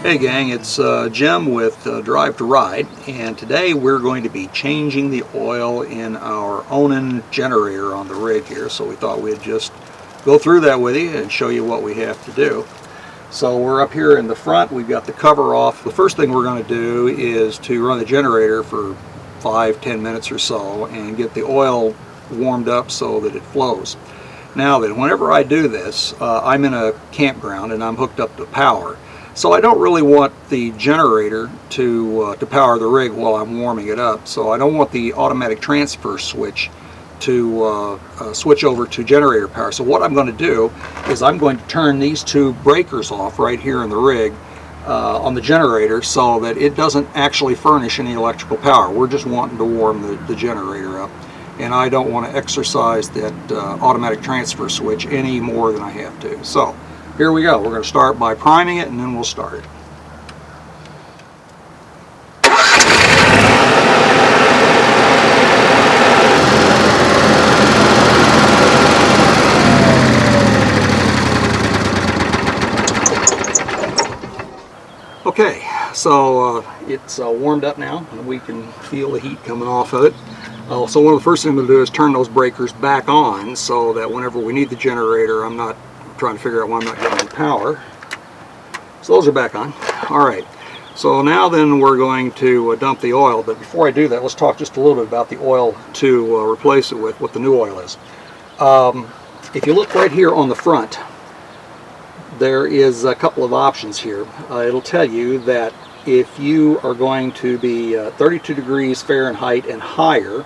Hey gang, it's Jim with Drive to Ride, and today we're going to be changing the oil in our Onan generator on the rig here, so we thought we'd just go through that with you and show you what we have to do. So we're up here in the front, we've got the cover off. The first thing we're going to do is to run the generator for 5-10 minutes or so and get the oil warmed up so that it flows. Now then, whenever I do this, I'm in a campground and I'm hooked up to power. So I don't really want the generator to power the rig while I'm warming it up. So I don't want the automatic transfer switch to switch over to generator power. So what I'm going to do is I'm going to turn these two breakers off right here in the rig on the generator so that it doesn't actually furnish any electrical power. We're just wanting to warm the generator up. And I don't want to exercise that automatic transfer switch any more than I have to. So here we go. We're going to start by priming it and then we'll start it. Okay, so it's warmed up now and we can feel the heat coming off of it. So one of the first things I'm going to do is turn those breakers back on so that whenever we need the generator, I'm not trying to figure out why I'm not getting the power. So those are back on. Alright, so now then we're going to dump the oil, but before I do that, let's talk just a little bit about the oil to replace it with, what the new oil is. If you look right here on the front, there is a couple of options here. It'll tell you that if you are going to be 32 degrees Fahrenheit and higher,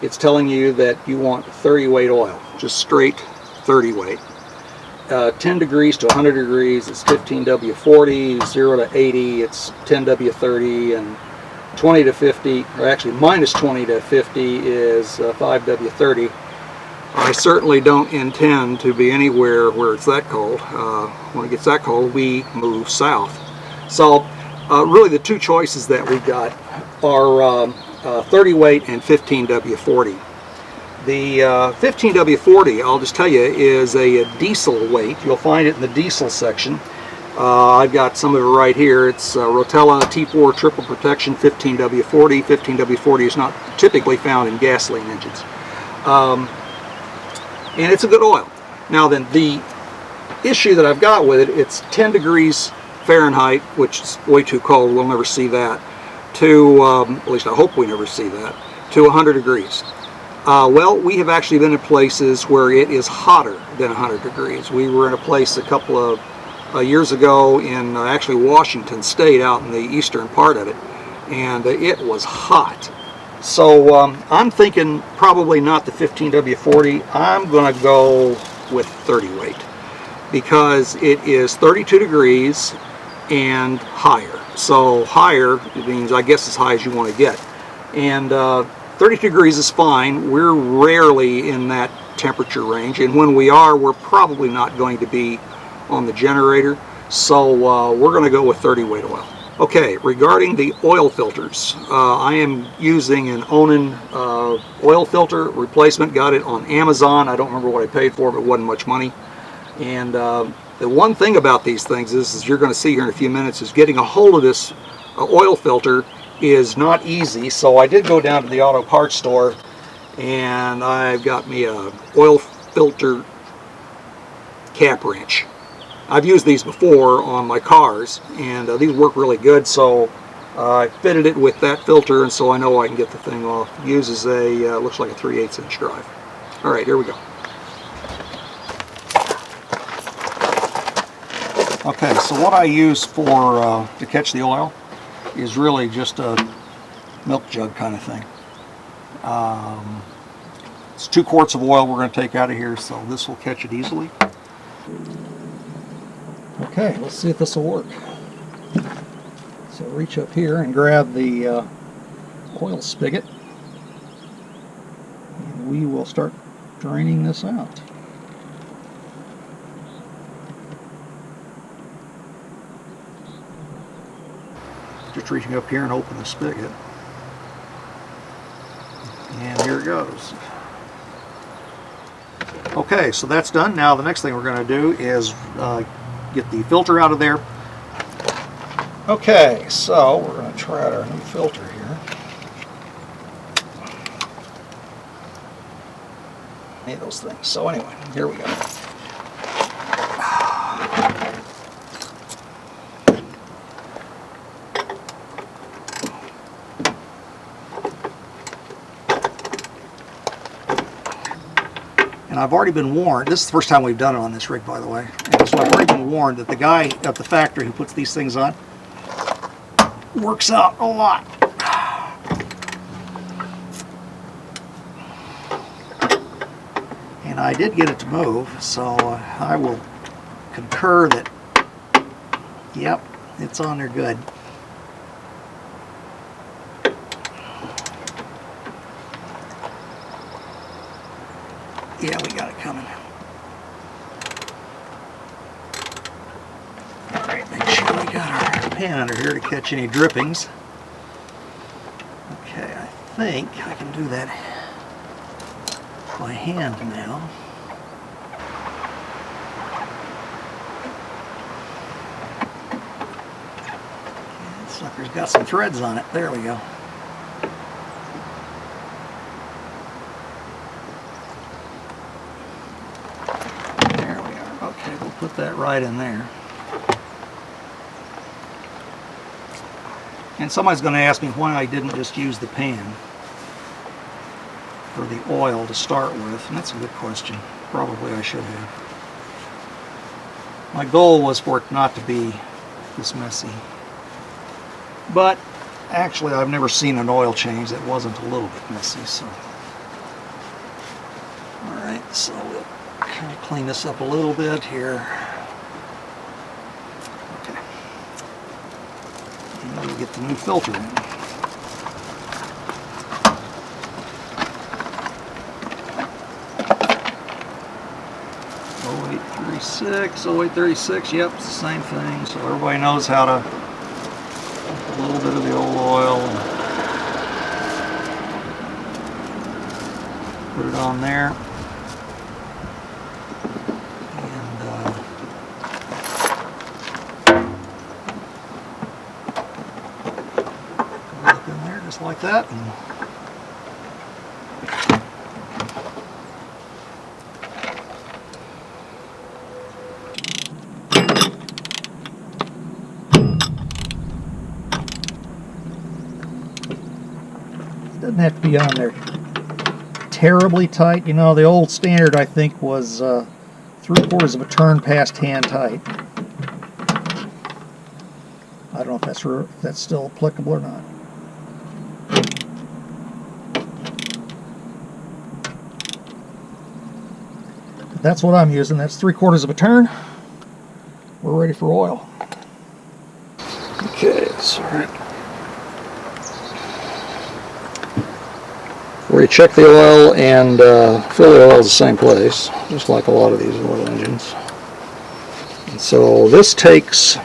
it's telling you that you want 30 weight oil, just straight 30 weight. 10 degrees to 100 degrees, it's 15W40, 0 to 80, it's 10W30, and 20 to 50, or actually minus 20 to 50 is 5W30. I certainly don't intend to be anywhere where it's that cold. When it gets that cold, we move south. So really the two choices that we got are 30 weight and 15W40. The 15W40, I'll just tell you, is a diesel weight. You'll find it in the diesel section. I've got some of it right here. It's Rotella T4 Triple Protection 15W40. 15W40 is not typically found in gasoline engines. And it's a good oil. Now then, the issue that I've got with it, it's 10 degrees Fahrenheit, which is way too cold. We'll never see that. To, at least I hope we never see that, to 100 degrees. Well, we have actually been in places where it is hotter than 100 degrees. We were in a place a couple of years ago in actually Washington State, out in the eastern part of it, and it was hot. So I'm thinking probably not the 15W40. I'm going to go with 30 weight because it is 32 degrees and higher. So higher means, I guess, as high as you want to get. And 32 degrees is fine. We're rarely in that temperature range, and when we are, we're probably not going to be on the generator. So we're going to go with 30 weight oil. Okay, regarding the oil filters, I am using an Onan oil filter replacement. Got it on Amazon. I don't remember what I paid for, but it wasn't much money. And the one thing about these things is you're going to see here in a few minutes, is getting a hold of this oil filter is not easy. So I did go down to the auto parts store and I've got me a oil filter cap wrench. I've used these before on my cars and these work really good, so I fitted it with that filter, and so I know I can get the thing off. It uses a looks like a 3/8 inch drive. Alright, here we go. Okay, so what I use for to catch the oil is really just a milk jug kind of thing. It's 2 quarts of oil we're going to take out of here, so this will catch it easily. Okay, let's see if this will work. So reach up here and grab the oil spigot, and we will start draining this out. Just reaching up here and open the spigot. And here it goes. Okay, so that's done. Now the next thing we're going to do is get the filter out of there. Okay, so we're going to try out our new filter here. Need those things. So anyway, here we go. And I've already been warned, this is the first time we've done it on this rig, by the way, and so I've already been warned that the guy at the factory who puts these things on works out a lot. And I did get it to move, so I will concur that, yep, it's on there good. Yeah, we got it coming. Alright, make sure we got our pan under here to catch any drippings. Okay, I think I can do that by hand now. Okay, that sucker's got some threads on it. There we go. Put that right in there. And somebody's going to ask me why I didn't just use the pan for the oil to start with, and that's a good question. Probably I should have. My goal was for it not to be this messy. But actually I've never seen an oil change that wasn't a little bit messy, so. Alright, so we'll kind of clean this up a little bit here. Okay. And we'll get the new filter in. 0836, yep, it's the same thing. So everybody knows how to put a little bit of the old oil and put it on there. Like that, and it doesn't have to be on there terribly tight. You know, the old standard I think was 3/4 of a turn past hand tight. I don't know if that's still applicable or not. That's what I'm using. That's 3/4 of a turn. We're ready for oil. Okay, so where you check the oil and fill the oil is the same place, just like a lot of these oil engines. And so this takes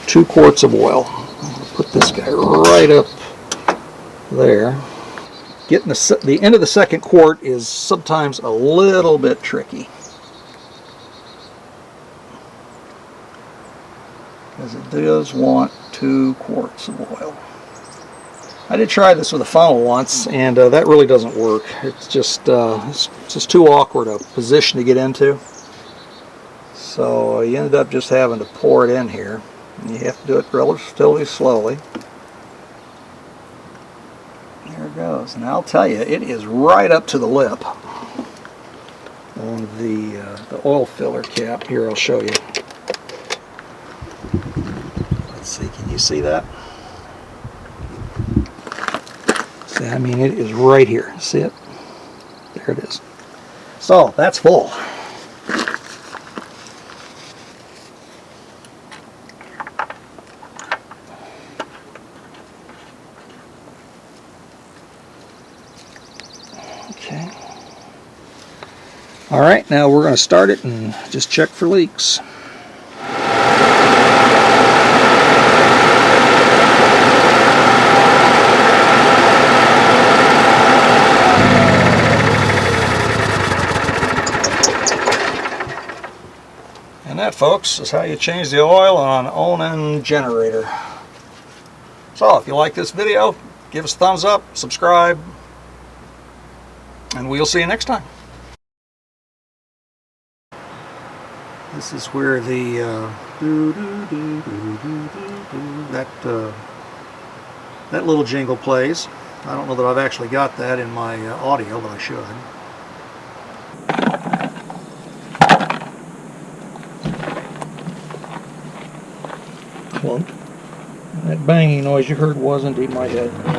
2 quarts of oil. I'll put this guy right up there. Getting the end of the second quart is sometimes a little bit tricky, because it does want 2 quarts of oil. I did try this with a funnel once, and that really doesn't work. It's just too awkward a position to get into. So you ended up just having to pour it in here, and you have to do it relatively slowly. There it goes. And I'll tell you, it is right up to the lip on the oil filler cap. Here, I'll show you. Let's see, can you see that? See, I mean, it is right here. See it? There it is. So, that's full. Okay. All right, now we're going to start it and just check for leaks. that, folks, is how you change the oil on an Onan generator. So if you like this video, give us a thumbs up, subscribe, and we'll see you next time. This is where the that little jingle plays. I don't know that I've actually got that in my audio, but I should. Clunk. That banging noise you heard was indeed my head.